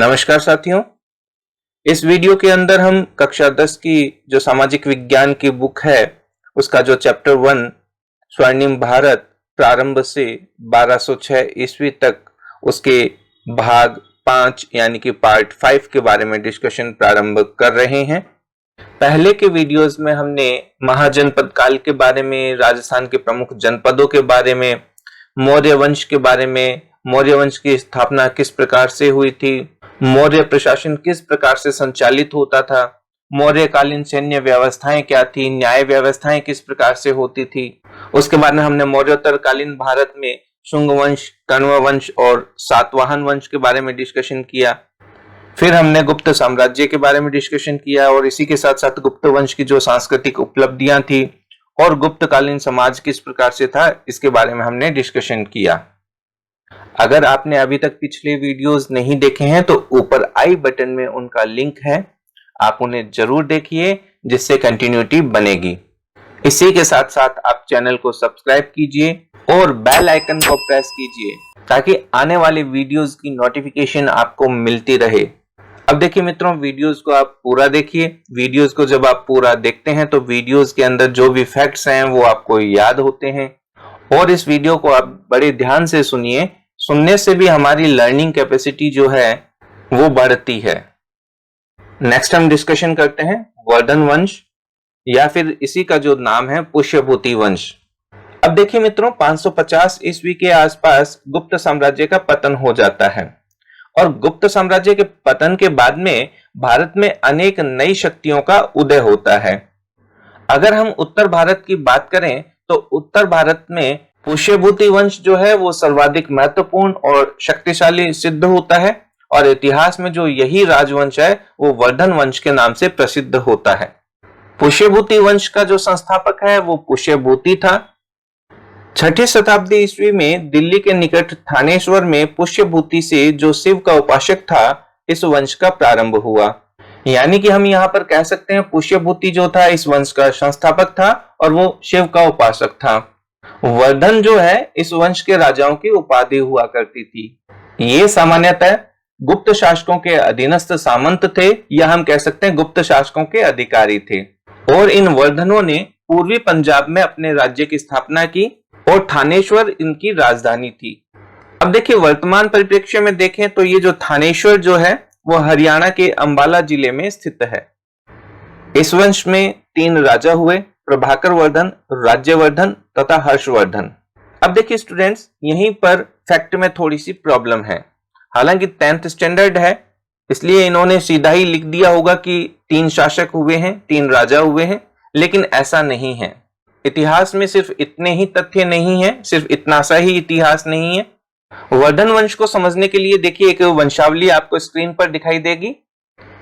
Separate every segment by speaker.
Speaker 1: नमस्कार साथियों। इस वीडियो के अंदर हम कक्षा 10 की जो सामाजिक विज्ञान की बुक है उसका जो चैप्टर 1 स्वर्णिम भारत प्रारंभ से 1206 ईस्वी तक उसके भाग 5 यानी कि पार्ट 5 के बारे में डिस्कशन प्रारंभ कर रहे हैं। पहले के वीडियोस में हमने महाजनपद काल के बारे में, राजस्थान के प्रमुख जनपदों के बारे में, मौर्य वंश के बारे में, मौर्य वंश की स्थापना किस प्रकार से हुई थी, मौर्य प्रशासन किस प्रकार से संचालित होता था, मौर्यकालीन सैन्य व्यवस्थाएं क्या थी, न्याय व्यवस्थाएं किस प्रकार से होती थी। उसके बाद में हमने मौर्योत्तरकालीन भारत में शुंग वंश, कण्व वंश और सातवाहन वंश के बारे में डिस्कशन किया। फिर हमने गुप्त साम्राज्य के बारे में डिस्कशन किया और इसी के साथ साथ गुप्त वंश की जो सांस्कृतिक उपलब्धियां थी और गुप्तकालीन समाज किस प्रकार से था इसके बारे में हमने डिस्कशन किया। अगर आपने अभी तक पिछले वीडियोस नहीं देखे हैं तो ऊपर आई बटन में उनका लिंक है, आप उन्हें जरूर देखिए जिससे कंटिन्यूटी बनेगी। इसी के साथ साथ आप चैनल को सब्सक्राइब कीजिए और बेल आइकन को प्रेस कीजिए ताकि आने वाले वीडियोस की नोटिफिकेशन आपको मिलती रहे। अब देखिए मित्रों, वीडियोस को आप पूरा देखिए। वीडियोस को जब आप पूरा देखते हैं तो वीडियोस के अंदर जो भी फैक्ट्स हैं वो आपको याद होते हैं और इस वीडियो को आप बड़े ध्यान से सुनिए। सुनने से भी हमारी लर्निंग कैपेसिटी जो है वो बढ़ती है। नेक्स्ट हम डिस्कशन करते हैं वर्धन वंश या फिर इसी का जो नाम है पुष्यभूति वंश। अब देखिए मित्रों, 550 ईस्वी के आसपास गुप्त साम्राज्य का पतन हो जाता है और गुप्त साम्राज्य के पतन के बाद में भारत में अनेक नई शक्तियों का उदय होता है। अगर हम उत्तर भारत की बात करें तो उत्तर भारत में पुष्यभूति वंश जो है वो सर्वाधिक महत्वपूर्ण और शक्तिशाली सिद्ध होता है और इतिहास में जो यही राजवंश है वो वर्धन वंश के नाम से प्रसिद्ध होता है। पुष्यभूति वंश का जो संस्थापक है वो पुष्यभूति था। 6ठी शताब्दी ईस्वी में दिल्ली के निकट थानेश्वर में पुष्यभूति से जो शिव का उपासक था इस वंश का प्रारंभ हुआ। यानी कि हम यहाँ पर कह सकते हैं पुष्यभूति जो था इस वंश का संस्थापक था और वो शिव का उपासक था। वर्धन जो है इस वंश के राजाओं की उपाधि हुआ करती थी। ये सामान्यतः गुप्त शासकों के अधीनस्थ सामंत थे या हम कह सकते हैं गुप्त शासकों के अधिकारी थे और इन वर्धनों ने पूर्वी पंजाब में अपने राज्य की स्थापना की और थानेश्वर इनकी राजधानी थी। अब देखिए, वर्तमान परिप्रेक्ष्य में देखें तो ये जो थानेश्वर जो है वो हरियाणा के अंबाला जिले में स्थित है। इस वंश में 3 राजा हुए, प्रभाकर वर्धन, राज्यवर्धन तथा हर्षवर्धन। अब देखिए स्टूडेंट्स, यहीं पर फैक्ट में थोड़ी सी प्रॉब्लम है। हालांकि 10th स्टैंडर्ड है इसलिए इन्होंने सीधा ही लिख दिया होगा कि 3 शासक हुए हैं, 3 राजा हुए हैं, लेकिन ऐसा नहीं है। इतिहास में सिर्फ इतने ही तथ्य नहीं है, सिर्फ इतना सा ही इतिहास नहीं है। वर्धन वंश को समझने के लिए देखिए एक वंशावली आपको स्क्रीन पर दिखाई देगी।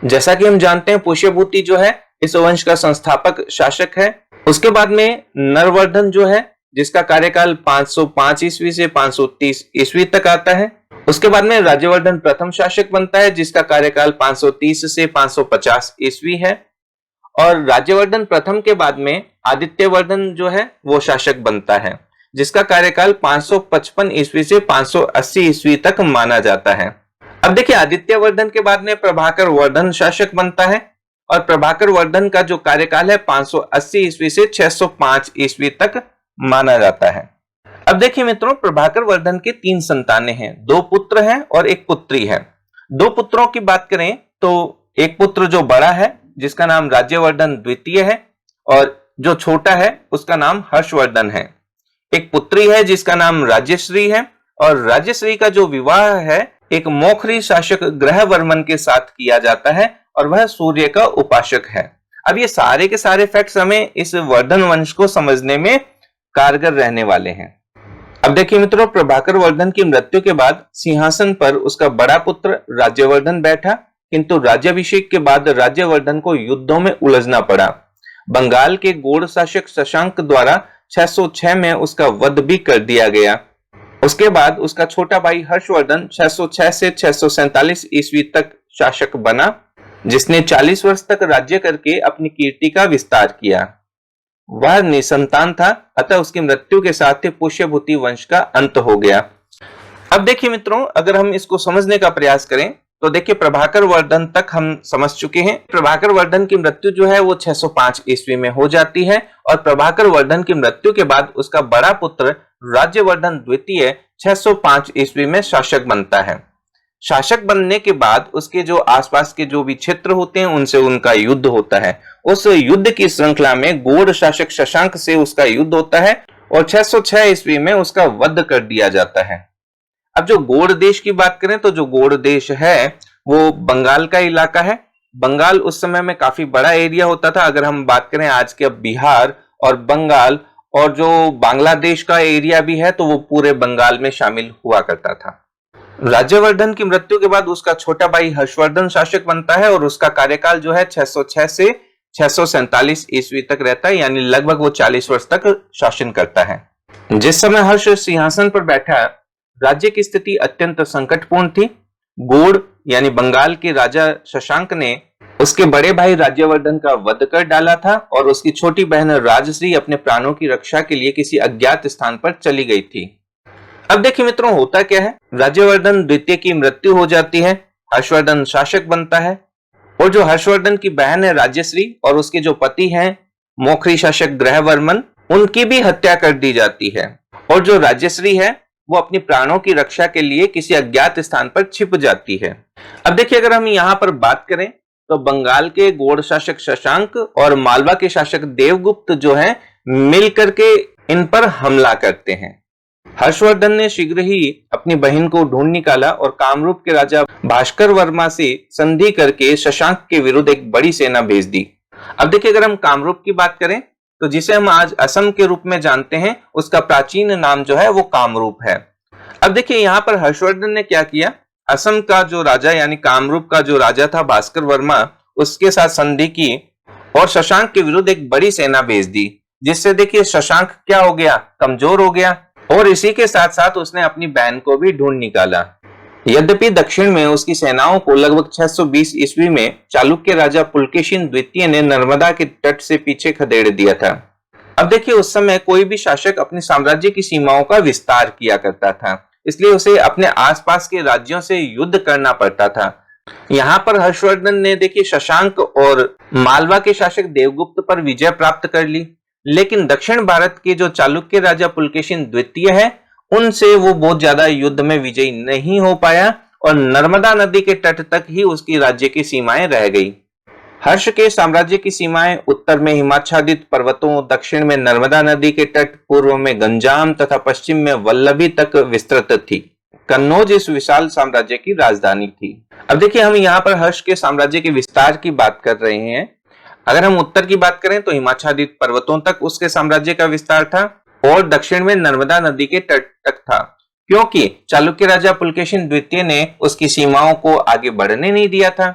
Speaker 1: जैसा कि हम जानते हैं पुष्यभूति जो है इस वंश का संस्थापक शासक है। उसके बाद में नरवर्धन जो है जिसका कार्यकाल 505 ईस्वी से 530 ईस्वी तक आता है। उसके बाद में राज्यवर्धन प्रथम शासक बनता है जिसका कार्यकाल 530 से 550 ईस्वी है और राज्यवर्धन प्रथम के बाद में आदित्यवर्धन जो है वो शासक बनता है जिसका कार्यकाल 555 ईस्वी से 580 ईस्वी तक माना जाता है। अब देखिए, आदित्यवर्धन के बाद में प्रभाकर वर्धन शासक बनता है और प्रभाकर वर्धन का जो कार्यकाल है 580 ईस्वी से 605 ईस्वी तक माना जाता है। अब देखिए मित्रों, प्रभाकर वर्धन के 3 संतानें हैं, 2 पुत्र हैं और 1 पुत्री है। 2 पुत्रों की बात करें तो एक पुत्र जो बड़ा है जिसका नाम राज्यवर्धन द्वितीय है और जो छोटा है उसका नाम हर्षवर्धन है। एक पुत्री है जिसका नाम राज्यश्री है और राज्यश्री का जो विवाह है एक मौखरी शासक ग्रहवर्मन के साथ किया जाता है और वह सूर्य का उपासक है। अब ये सारे के सारे फैक्ट्स हमें इस वर्धन वंश को समझने में कारगर रहने वाले हैं। अब देखिए मित्रों, प्रभाकर वर्धन की मृत्यु के बाद सिंहासन पर उसका बड़ा पुत्र राज्यवर्धन बैठा, किंतु राज्याभिषेक के बाद राज्यवर्धन को युद्धों में उलझना पड़ा। बंगाल के गौड़ शासक शशांक द्वारा 606 में उसका वध भी कर दिया गया। उसके बाद उसका छोटा भाई हर्षवर्धन 606 से 647 ईस्वी तक शासक बना जिसने 40 वर्ष तक राज्य करके अपनी कीर्ति का विस्तार किया। वह निसंतान था, अतः उसकी मृत्यु के साथ ही पुष्यभूति वंश का अंत हो गया। अब देखिए मित्रों, अगर हम इसको समझने का प्रयास करें तो देखिए प्रभाकर वर्धन तक हम समझ चुके हैं। प्रभाकर वर्धन की मृत्यु जो है वो 605 ईस्वी में हो जाती है और प्रभाकर वर्धन की मृत्यु के बाद उसका बड़ा पुत्र राज्यवर्धन द्वितीय 605 ईस्वी में शासक बनता है। शासक बनने के बाद उसके जो आसपास के जो भी क्षेत्र होते हैं उनसे उनका युद्ध होता है। उस युद्ध की श्रृंखला में गौड़ शासक शशांक से उसका युद्ध होता है और 606 ईस्वी में उसका वध कर दिया जाता है। अब जो गौड़ देश की बात करें तो जो गौड़ देश है वो बंगाल का इलाका है। बंगाल उस समय में काफी बड़ा एरिया होता था। अगर हम बात करें आज के अब बिहार और बंगाल और जो बांग्लादेश का एरिया भी है तो वो पूरे बंगाल में शामिल हुआ करता था। राज्यवर्धन की मृत्यु के बाद उसका छोटा भाई हर्षवर्धन शासक बनता है और उसका कार्यकाल जो है 606 से 647 ईस्वी तक रहता है, यानी लगभग वो 40 वर्ष तक शासन करता है। जिस समय हर्ष सिंहासन पर बैठा राज्य की स्थिति अत्यंत संकटपूर्ण थी। गौड़ यानी बंगाल के राजा शशांक ने उसके बड़े भाई राज्यवर्धन का वध कर डाला था और उसकी छोटी बहन राजश्री अपने प्राणों की रक्षा के लिए किसी अज्ञात स्थान पर चली गई थी। अब देखिए मित्रों, होता क्या है, राज्यवर्धन द्वितीय की मृत्यु हो जाती है, हर्षवर्धन शासक बनता है और जो हर्षवर्धन की बहन है राजश्री और उसके जो पति हैं मौखरी शासक ग्रहवर्मन, उनकी भी हत्या कर दी जाती है और जो राजश्री है वो अपनी प्राणों की रक्षा के लिए किसी अज्ञात स्थान पर छिप जाती है। अब देखिए अगर हम यहाँ पर बात करें तो बंगाल के गौड़ शासक शशांक और मालवा के शासक देवगुप्त जो है मिलकर के इन पर हमला करते हैं। हर्षवर्धन ने शीघ्र ही अपनी बहन को ढूंढ निकाला और कामरूप के राजा भास्कर वर्मा से संधि करके शशांक के विरुद्ध एक बड़ी सेना भेज दी। अब देखिए अगर हम कामरूप की बात करें तो जिसे हम आज असम के रूप में जानते हैं उसका प्राचीन नाम जो है वो कामरूप है। अब देखिए यहाँ पर हर्षवर्धन ने क्या किया, असम का जो राजा यानी कामरूप का जो राजा था भास्कर वर्मा, उसके साथ संधि की और शशांक के विरुद्ध एक बड़ी सेना भेज दी, जिससे देखिए शशांक क्या हो गया, कमजोर हो गया और इसी के साथ साथ उसने अपनी बहन को भी ढूंढ निकाला। यद्यपि दक्षिण में उसकी सेनाओं को लगभग 620 ईस्वी में चालुक्य राजा पुलकेशिन द्वितीय ने नर्मदा के तट से पीछे खदेड़ दिया था। अब देखिए उस समय कोई भी शासक अपने साम्राज्य की सीमाओं का विस्तार किया करता था, इसलिए उसे अपने आसपास के राज्यों से युद्ध करना पड़ता था। यहाँ पर हर्षवर्धन ने देखिए शशांक और मालवा के शासक देवगुप्त पर विजय प्राप्त कर ली, लेकिन दक्षिण भारत के जो चालुक्य राजा पुलकेशिन द्वितीय है उनसे वो बहुत ज्यादा युद्ध में विजयी नहीं हो पाया और नर्मदा नदी के तट तक ही उसकी राज्य की सीमाएं रह गई। हर्ष के साम्राज्य की सीमाएं उत्तर में हिमाच्छादित पर्वतों, दक्षिण में नर्मदा नदी के तट, पूर्व में गंजाम तथा पश्चिम में वल्लभी तक विस्तृत थी। कन्नौज इस विशाल साम्राज्य की राजधानी थी। अब देखिए हम यहाँ पर हर्ष के साम्राज्य के विस्तार की बात कर रहे हैं। अगर हम उत्तर की बात करें तो हिमाच्छादित पर्वतों तक उसके साम्राज्य का विस्तार था और दक्षिण में नर्मदा नदी के तट तक था, क्योंकि चालुक्य राजा पुलकेशिन द्वितीय ने उसकी सीमाओं को आगे बढ़ने नहीं दिया था।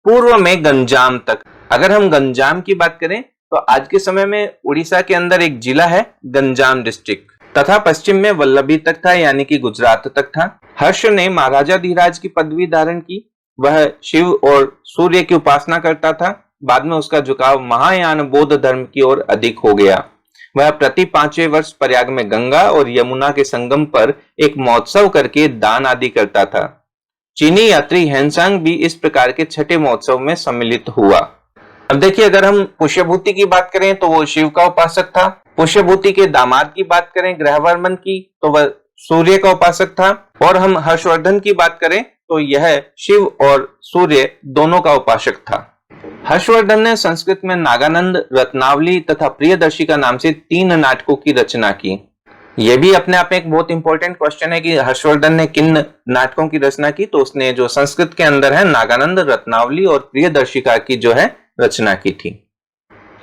Speaker 1: पूर्व में गंजाम तक, अगर हम गंजाम की बात करें तो आज के समय में उड़ीसा के अंदर एक जिला है गंजाम डिस्ट्रिक्ट, तथा पश्चिम में वल्लभी तक था यानी कि गुजरात तक था। हर्ष ने महाराजा धीराज की पदवी धारण की। वह शिव और सूर्य की उपासना करता था। बाद में उसका झुकाव महायान बौद्ध धर्म की ओर अधिक हो गया। वह प्रति 5वें वर्ष प्रयाग में गंगा और यमुना के संगम पर एक महोत्सव करके दान आदि करता था। चीनी यात्री हेनसांग भी इस प्रकार के छठे महोत्सव में सम्मिलित हुआ। अब देखिए अगर हम पुष्यभूति की बात करें तो वो शिव का उपासक था। पुष्यभूति के दामाद की बात करें ग्रहवर्मन की तो वह सूर्य का उपासक था और हम हर्षवर्धन की बात करें तो यह शिव और सूर्य दोनों का उपासक था। हर्षवर्धन ने संस्कृत में नागानंद, रत्नावली तथा प्रियदर्शिका नाम से 3 नाटकों की रचना की। यह भी अपने आप में एक बहुत इंपॉर्टेंट क्वेश्चन है कि हर्षवर्धन ने किन नाटकों की रचना की, तो उसने जो संस्कृत के अंदर है नागानंद, रत्नावली और प्रियदर्शिका की जो है रचना की थी।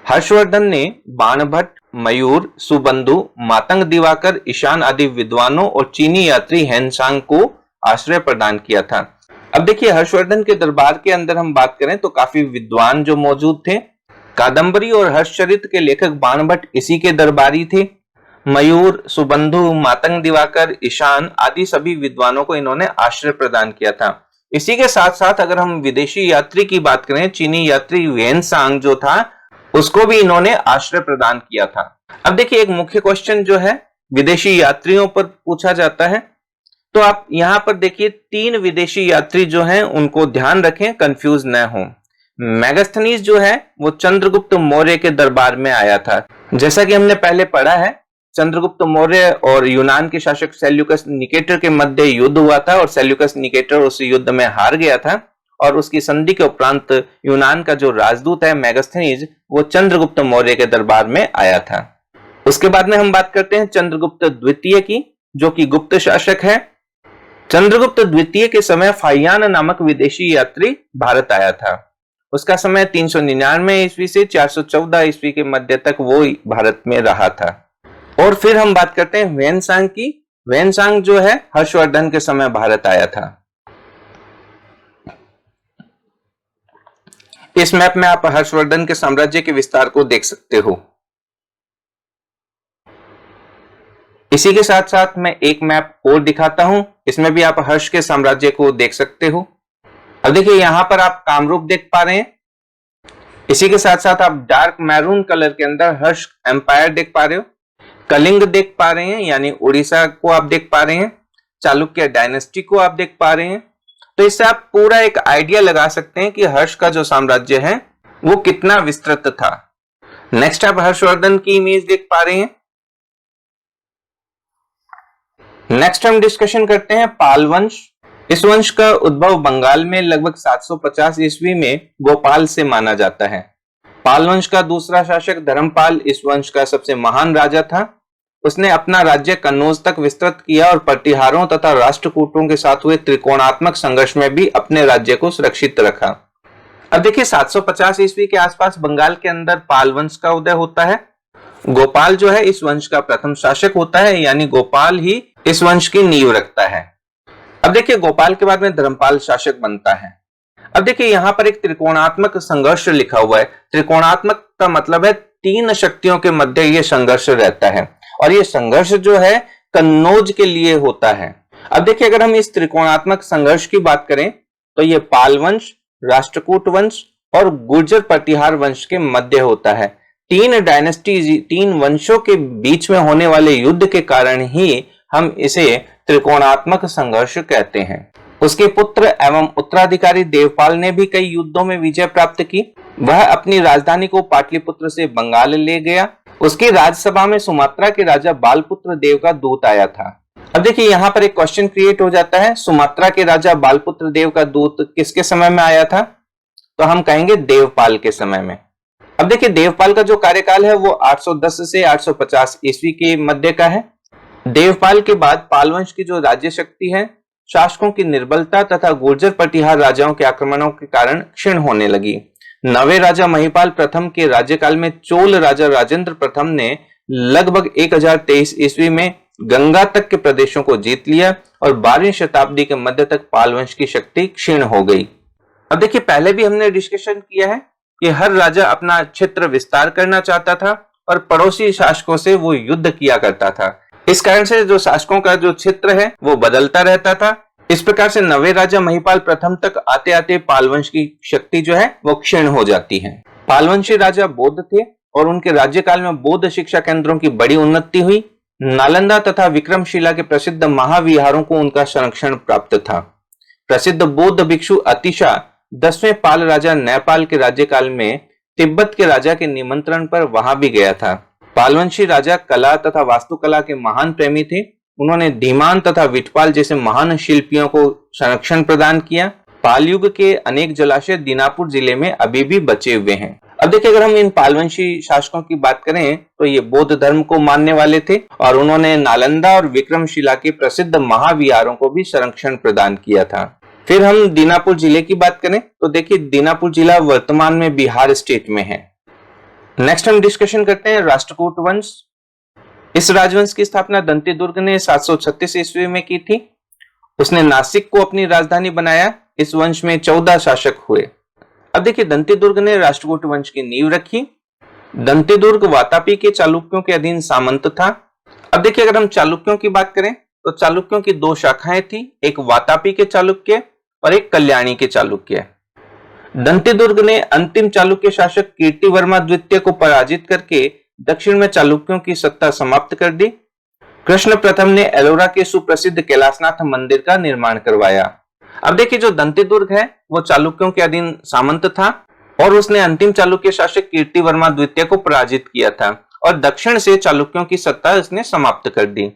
Speaker 1: हर्षवर्धन ने बाणभट्ट, मयूर, सुबंधु, मातंग दिवाकर, ईशान आदि विद्वानों और चीनी यात्री हेनसांग को आश्रय प्रदान किया था। अब देखिए हर्षवर्धन के दरबार के अंदर हम बात करें तो काफी विद्वान जो मौजूद थे। कादंबरी और हर्षचरित के लेखक बाणभट्ट इसी के दरबारी थे। मयूर, सुबंधु, मातंग दिवाकर, ईशान आदि सभी विद्वानों को इन्होंने आश्रय प्रदान किया था। इसी के साथ साथ अगर हम विदेशी यात्री की बात करें, चीनी यात्री वेनसांग जो था उसको भी इन्होंने आश्रय प्रदान किया था। अब देखिए एक मुख्य क्वेश्चन जो है विदेशी यात्रियों पर पूछा जाता है तो आप यहां पर देखिए 3 विदेशी यात्री जो हैं उनको ध्यान रखें, कंफ्यूज न हो। मेगास्थनीज जो है वो चंद्रगुप्त मौर्य के दरबार में आया था। जैसा कि हमने पहले पढ़ा है, चंद्रगुप्त मौर्य और यूनान के शासक सेल्यूकस निकेटर के मध्य युद्ध हुआ था और सेल्यूकस निकेटर उस युद्ध में हार गया था और उसकी संधि के उपरांत यूनान का जो राजदूत है मेगास्थनीज वो चंद्रगुप्त मौर्य के दरबार में आया था। उसके बाद में हम बात करते हैं चंद्रगुप्त द्वितीय की, जो कि गुप्त शासक है। चंद्रगुप्त द्वितीय के समय फाहियान नामक विदेशी यात्री भारत आया था। उसका समय 399 ईस्वी से 414 ईस्वी के मध्य तक वो भारत में रहा था। और फिर हम बात करते हैं वेनसांग की। वेनसांग जो है हर्षवर्धन के समय भारत आया था। इस मैप में आप हर्षवर्धन के साम्राज्य के विस्तार को देख सकते हो। इसी के साथ साथ मैं एक मैप और दिखाता हूं, इसमें भी आप हर्ष के साम्राज्य को देख सकते हो। अब देखिए यहां पर आप कामरूप देख पा रहे हैं। इसी के साथ साथ आप डार्क मैरून कलर के अंदर हर्ष एम्पायर देख पा रहे हो, कलिंग देख पा रहे हैं यानी उड़ीसा को आप देख पा रहे हैं, चालुक्य डायनेस्टी को आप देख पा रहे हैं। तो इससे आप पूरा एक आइडिया लगा सकते हैं कि हर्ष का जो साम्राज्य है वो कितना विस्तृत था। नेक्स्ट आप हर्षवर्धन की इमेज देख पा रहे हैं। नेक्स्ट हम डिस्कशन करते हैं पाल वंश। इस वंश का उद्भव बंगाल में लगभग 750 ईस्वी में गोपाल से माना जाता है। पाल वंश का दूसरा शासक धर्मपाल इस वंश का सबसे महान राजा था। उसने अपना राज्य कन्नौज तक विस्तृत किया और प्रतिहारों तथा राष्ट्रकूटों के साथ हुए त्रिकोणात्मक संघर्ष में भी अपने राज्य को सुरक्षित रखा। अब देखिए 750 ईस्वी के आसपास बंगाल के अंदर पाल वंश का उदय होता है। गोपाल जो है इस वंश का प्रथम शासक होता है, यानी गोपाल ही इस वंश की नींव रखता है। अब देखिए गोपाल के बाद में धर्मपाल शासक बनता है। अब देखिए यहां पर एक त्रिकोणात्मक संघर्ष लिखा हुआ है। त्रिकोणात्मक का मतलब है 3 शक्तियों के मध्य यह संघर्ष रहता है और यह संघर्ष जो है कन्नौज के लिए होता है। अब देखिए अगर हम इस त्रिकोणात्मक संघर्ष की बात करें तो यह पाल वंश, राष्ट्रकूट वंश और गुर्जर प्रतिहार वंश के मध्य होता है। 3 डायनेस्टी, 3 वंशों के बीच में होने वाले युद्ध के कारण ही हम इसे त्रिकोणात्मक संघर्ष कहते हैं। उसके पुत्र एवं उत्तराधिकारी देवपाल ने भी कई युद्धों में विजय प्राप्त की। वह अपनी राजधानी को पाटलिपुत्र से बंगाल ले गया। उसकी राजसभा में सुमात्रा के राजा बालपुत्र देव का दूत आया था। अब देखिए यहाँ पर एक क्वेश्चन क्रिएट हो जाता है, सुमात्रा के राजा बालपुत्र देव का दूत किसके समय में आया था? तो हम कहेंगे देवपाल के समय में। अब देखिए देवपाल का जो कार्यकाल है वो 810 से 850 ईस्वी के मध्य का है। देवपाल के बाद पालवंश की जो राज्य शक्ति है शासकों की निर्बलता तथा गुर्जर प्रतिहार राजाओं के आक्रमणों के कारण क्षीण होने लगी। नवे राजा महिपाल प्रथम के राज्यकाल में चोल राजा राजेंद्र प्रथम ने लगभग 1023 ईस्वी में गंगा तक के प्रदेशों को जीत लिया और 12वीं शताब्दी के मध्य तक पालवंश की शक्ति क्षीण हो गई। अब देखिए पहले भी हमने डिस्कशन किया है कि हर राजा अपना क्षेत्र विस्तार करना चाहता था और पड़ोसी शासकों से वो युद्ध किया करता था। इस कारण से जो शासकों का जो क्षेत्र है वो बदलता रहता था। इस प्रकार से नवे राजा महिपाल प्रथम तक आते आते पालवंश की शक्ति जो है वो क्षीण हो जाती है। पालवंशी राजा बौद्ध थे और उनके राज्यकाल में बौद्ध शिक्षा केंद्रों की बड़ी उन्नति हुई। नालंदा तथा विक्रमशिला के प्रसिद्ध महाविहारों को उनका संरक्षण प्राप्त था। प्रसिद्ध बौद्ध भिक्षु अतिशा 10वें पाल राजा नेपाल के राज्यकाल में तिब्बत के राजा के निमंत्रण पर वहां भी गया था। पालवंशी राजा कला तथा वास्तुकला के महान प्रेमी थे। उन्होंने धीमान तथा विठपाल जैसे महान शिल्पियों को संरक्षण प्रदान किया। पाल युग के अनेक जलाशय दीनापुर जिले में अभी भी बचे हुए हैं। अब देखिए अगर हम इन पालवंशी शासकों की बात करें तो ये बौद्ध धर्म को मानने वाले थे और उन्होंने नालंदा और विक्रमशिला के प्रसिद्ध महाविहारों को भी संरक्षण प्रदान किया था। फिर हम दीनापुर जिले की बात करें तो देखिए दीनापुर जिला वर्तमान में बिहार स्टेट में है। नेक्स्ट हम डिस्कशन करते हैं राष्ट्रकूट वंश। इस राजवंश की स्थापना दंती दुर्ग ने 736 ईस्वी में की थी। उसने नासिक को अपनी राजधानी बनाया। इस वंश में 14 शासक हुए। अब देखिए दंती दुर्ग ने राष्ट्रकूट वंश की नींव रखी। दंती दुर्ग वातापी के चालुक्यों के अधीन सामंत था। अब देखिए अगर हम चालुक्यों की बात करें तो चालुक्यों की 2 शाखाएं थी, एक वातापी के चालुक्य और एक कल्याणी के चालुक्य। दंती दुर्ग ने अंतिम चालुक्य शासक कीर्तिवर्मा द्वितीय को पराजित करके दक्षिण में चालुक्यों की सत्ता समाप्त कर दी। कृष्ण प्रथम ने एलोरा के सुप्रसिद्ध कैलाशनाथ मंदिर का निर्माण करवाया। अब देखिए, जो दंती दुर्ग है वो चालुक्यों के अधीन सामंत था और उसने अंतिम चालुक्य शासक कीर्तिवर्मा द्वितीय को पराजित किया था और दक्षिण से चालुक्यों की सत्ता इसने समाप्त कर दी।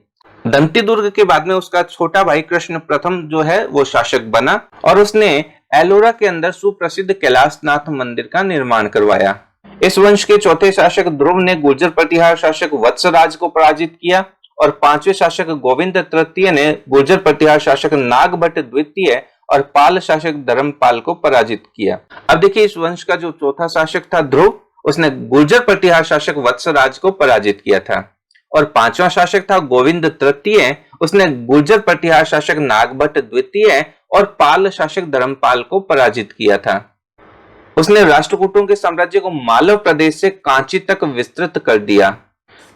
Speaker 1: दंती दुर्ग के बाद में उसका छोटा भाई कृष्ण प्रथम जो है वो शासक बना और उसने एलोरा के अंदर सुप्रसिद्ध कैलाशनाथ मंदिर का निर्माण करवाया। इस वंश के चौथे शासक ध्रुव ने गुर्जर प्रतिहार शासक वत्सराज को पराजित किया और पांचवें शासक गोविंद तृतीय ने गुर्जर प्रतिहार शासक नागभट्ट द्वितीय और पाल शासक धर्मपाल को पराजित किया। अब देखिए, इस वंश का जो चौथा शासक था ध्रुव, उसने गुर्जर प्रतिहार शासक वत्सराज को पराजित किया था और पांचवा शासक था गोविंद तृतीय, उसने गुर्जर प्रतिहार शासक नागभट्ट द्वितीय और पाल शासक धर्मपाल को पराजित किया था। उसने राष्ट्रकूटों के साम्राज्य को मालव प्रदेश से कांची तक विस्तृत कर दिया।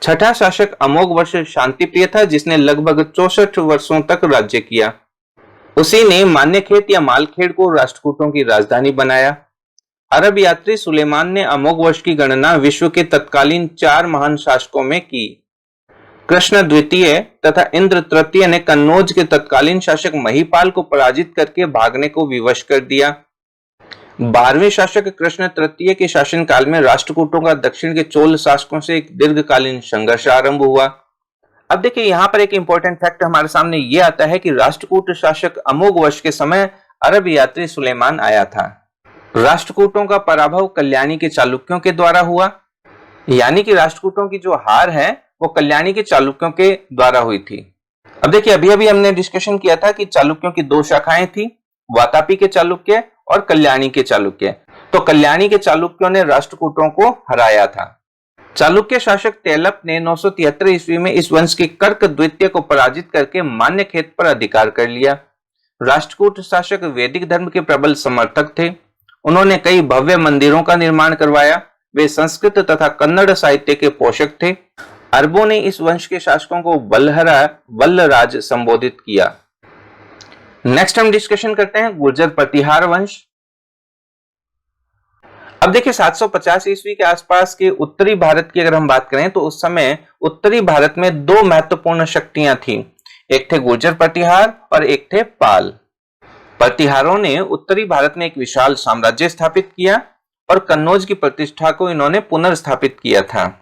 Speaker 1: छठा शासक अमोघ वर्ष शांतिप्रिय था, जिसने लगभग 64 वर्षों तक राज्य किया। उसी ने मान्यखेत या मालखेड़ को राष्ट्रकूटों की राजधानी बनाया। अरब यात्री सुलेमान ने अमोघ वर्ष की गणना विश्व के तत्कालीन 4 महान शासकों में की। कृष्ण द्वितीय तथा इंद्र तृतीय ने कन्नौज के तत्कालीन शासक महीपाल को पराजित करके भागने को विवश कर दिया। 12वें शासक कृष्ण तृतीय के शासनकाल में राष्ट्रकूटों का दक्षिण के चोल शासकों से एक दीर्घकालीन संघर्ष आरंभ हुआ। अब देखिए, यहाँ पर एक इंपॉर्टेंट फैक्ट हमारे सामने ये आता है कि राष्ट्रकूट शासक अमोघ वर्ष के समय अरब यात्री सुलेमान आया था। राष्ट्रकूटों का पराभव कल्याणी के चालुक्यों के द्वारा हुआ, यानी कि राष्ट्रकूटों की जो हार है वो कल्याणी के चालुक्यों के द्वारा हुई थी। अब देखिए, अभी अभी हमने डिस्कशन किया था कि चालुक्यों की 2 शाखाएं थी, वातापी के चालुक्य और कल्याणी के चालुक्य। तो कल्याणी के चालुक्यों ने राष्ट्रकूटों को हराया था। चालुक्य शासक तेलप ने 973 ईस्वी में इस वंश के कर्क द्वितीय को पराजित करके मान्यखेत पर अधिकार कर लिया। राष्ट्रकूट शासक वैदिक धर्म के प्रबल समर्थक थे। उन्होंने कई भव्य मंदिरों का निर्माण करवाया। वे संस्कृत तथा कन्नड़ साहित्य के पोषक थे। अरबों ने इस वंश के शासकों को वल्लराज संबोधित किया। नेक्स्ट हम डिस्कशन करते हैं गुर्जर प्रतिहार वंश। अब देखिए, 750 ईस्वी के आसपास के उत्तरी भारत की अगर हम बात करें तो उस समय उत्तरी भारत में 2 महत्वपूर्ण शक्तियां थी। एक थे गुर्जर प्रतिहार और एक थे पाल। प्रतिहारों ने उत्तरी भारत में एक विशाल साम्राज्य स्थापित किया और कन्नौज की प्रतिष्ठा को इन्होंने पुनर्स्थापित किया था।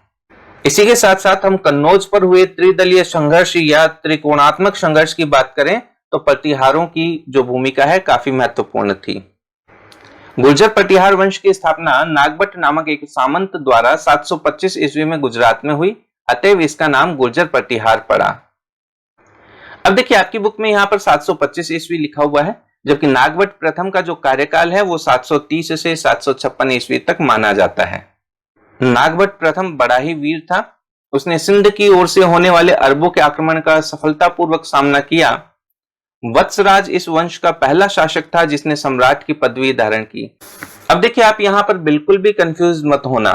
Speaker 1: इसी के साथ साथ हम कन्नौज पर हुए त्रिदलीय संघर्ष या त्रिकोणात्मक संघर्ष की बात करें तो प्रतिहारों की जो भूमिका है काफी महत्वपूर्ण थी। गुर्जर प्रतिहार वंश की स्थापना नागभट्ट नामक एक सामंत द्वारा 725 ईस्वी में गुजरात में हुई, अतएव इसका नाम गुर्जर प्रतिहार पड़ा। अब देखिए, आपकी बुक में यहाँ पर 725 ईस्वी लिखा हुआ है, जबकि नागभट्ट प्रथम का जो कार्यकाल है वो 730 से 756 ईस्वी तक माना जाता है। नागभट्ट प्रथम बड़ा ही वीर था। उसने सिंध की ओर से होने वाले अरबों के आक्रमण का सफलतापूर्वक सामना किया। वत्सराज इस वंश का पहला शासक था जिसने सम्राट की पदवी धारण की। अब देखिए, आप यहां पर बिल्कुल भी कंफ्यूज मत होना।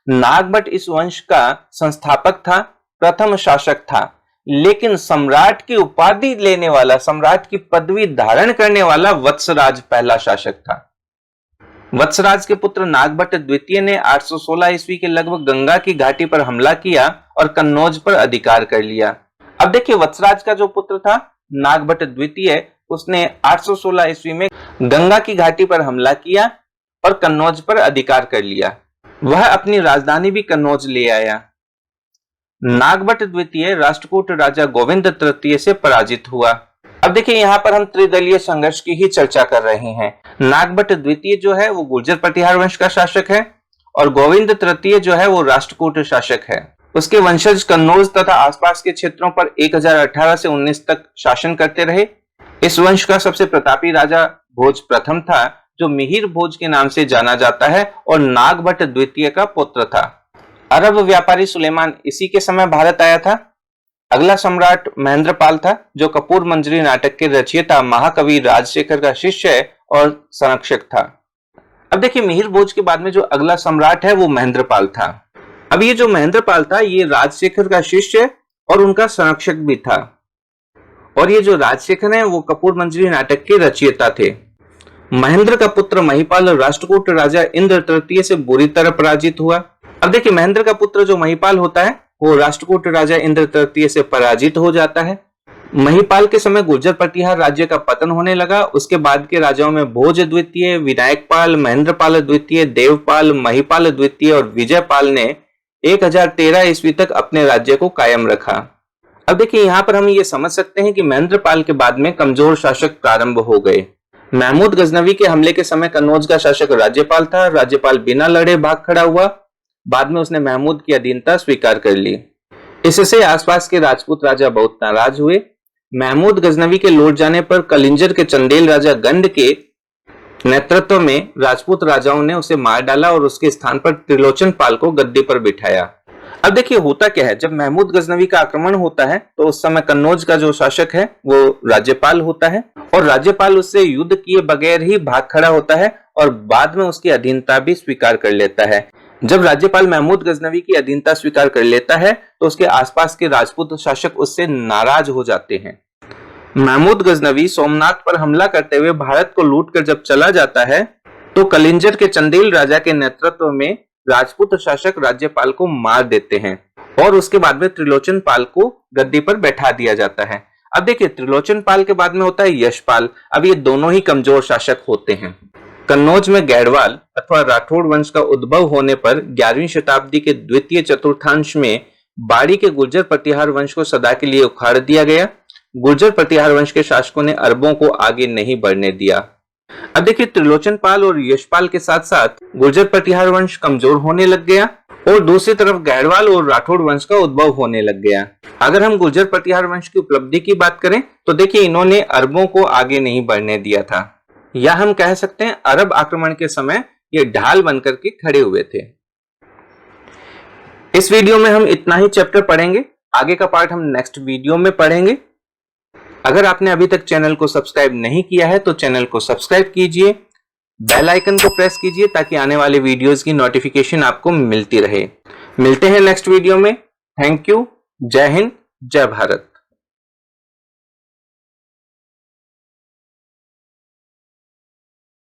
Speaker 1: नागभट्ट इस वंश का संस्थापक था, प्रथम शासक था, लेकिन सम्राट की उपाधि लेने वाला, सम्राट की पदवी धारण करने वाला वत्सराज पहला शासक था। वत्सराज के पुत्र नागभट्ट द्वितीय ने 816 ईस्वी के लगभग गंगा की घाटी पर हमला किया और कन्नौज पर अधिकार कर लिया। अब देखिए, वत्सराज का जो पुत्र था नागभट्ट द्वितीय, उसने 816 ईस्वी में गंगा की घाटी पर हमला किया और कन्नौज पर अधिकार कर लिया। वह अपनी राजधानी भी कन्नौज ले आया। नागभट्ट द्वितीय राष्ट्रकूट राजा गोविंद तृतीय से पराजित हुआ। अब देखिए, यहाँ पर हम त्रिदलीय संघर्ष की ही चर्चा कर रहे हैं। नागभट्ट द्वितीय जो है वो गुर्जर प्रतिहार वंश का शासक है और गोविंद तृतीय जो है वो राष्ट्रकूट शासक है। उसके वंशज कन्नौज तथा आसपास के क्षेत्रों पर 1018 से 19 तक शासन करते रहे। इस वंश का सबसे प्रतापी राजा भोज प्रथम था, जो मिहिर भोज के नाम से जाना जाता है और नागभट्ट द्वितीय का पुत्र था। अरब व्यापारी सुलेमान इसी के समय भारत आया था। अगला सम्राट महेंद्रपाल था, जो कपूर मंजरी नाटक के रचयिता महाकवि राजशेखर का शिष्य और संरक्षक था। अब देखिए, मिहिर भोज के बाद में जो अगला सम्राट है वो महेंद्रपाल था। अब ये जो महेंद्रपाल था ये राजशेखर का शिष्य और उनका संरक्षक भी था, और ये जो राजशेखर है वो कपूर मंजरी नाटक के रचयिता थे। महेंद्र का पुत्र महिपाल राष्ट्रकूट राजा इंद्र तृतीय से बुरी तरह पराजित हुआ। अब देखिए, महेंद्र का पुत्र जो महिपाल होता है वो राष्ट्रकूट राजा इंद्र तृतीय से पराजित हो जाता है। महिपाल के समय गुर्जर प्रतिहार राज्य का पतन होने लगा। उसके बाद के राजाओं में भोज द्वितीय, विनायकपाल, महेंद्रपाल द्वितीय, देवपाल, महिपाल द्वितीय और विजयपाल ने 1013 ईस्वी तक अपने राज्य को कायम रखा। अब देखिए यहाँ पर हम ये समझ सकते हैं कि महेंद्रपाल के बाद में कमजोर शासक प्रारंभ हो गए। महमूद गजनवी के हमले के समय कन्नौज का शासक राज्यपाल था। राज्यपाल बिना लड़े भाग खड़ा हुआ। बाद में उसने महमूद की अधीनता स्वीकार कर ली। इससे आसपास के राजपूत राजा बहुत नाराज हुए। महमूद गजनवी के लौट जाने पर कलिंजर के चंदेल राजा गंड के नेतृत्व में राजपूत राजाओं ने उसे मार डाला और उसके स्थान पर त्रिलोचन पाल को गद्दी पर बिठाया। अब देखिए होता क्या है, जब महमूद गजनवी का आक्रमण होता है तो उस समय कन्नौज का जो शासक है वो राज्यपाल होता है और राज्यपाल उससे युद्ध किए बगैर ही भाग खड़ा होता है और बाद में उसकी अधीनता भी स्वीकार कर लेता है। जब राज्यपाल महमूद गजनवी की अधीनता स्वीकार कर लेता है तो उसके आसपास के राजपूत शासक उससे नाराज हो जाते हैं। महमूद गजनवी सोमनाथ पर हमला करते हुए भारत को लूटकर जब चला जाता है तो कलिंजर के चंदेल राजा के नेतृत्व में राजपूत शासक राज्यपाल को मार देते हैं और उसके बाद में त्रिलोचन पाल को गद्दी पर बैठा दिया जाता है। अब देखिए त्रिलोचन पाल के बाद में होता है यशपाल। अब ये दोनों ही कमजोर शासक होते हैं। कन्नौज में गैड़वाल अथवा राठौड़ वंश का उद्भव होने पर 11वीं शताब्दी के द्वितीय चतुर्थांश में बाड़ी के गुर्जर प्रतिहार वंश को सदा के लिए उखाड़ दिया गया। गुर्जर प्रतिहार वंश के शासकों ने अरबों को आगे नहीं बढ़ने दिया। अब देखिए त्रिलोचन पाल और यशपाल के साथ साथ गुर्जर प्रतिहार वंश कमजोर होने लग गया और दूसरी तरफ गैड़वाल और राठौड़ वंश का उद्भव होने लग गया। अगर हम गुर्जर प्रतिहार वंश की उपलब्धि की बात करें तो देखिए इन्होंने अरबों को आगे नहीं बढ़ने दिया था, या हम कह सकते हैं अरब आक्रमण के समय ये ढाल बनकर के खड़े हुए थे। इस वीडियो में हम इतना ही चैप्टर पढ़ेंगे। आगे का पार्ट हम नेक्स्ट वीडियो में पढ़ेंगे। अगर आपने अभी तक चैनल को सब्सक्राइब नहीं किया है तो चैनल को सब्सक्राइब कीजिए, बेल आइकन को प्रेस कीजिए ताकि आने वाले वीडियोस की नोटिफिकेशन आपको मिलती रहे। मिलते हैं नेक्स्ट वीडियो में। Thank you. जय हिंद, जय भारत।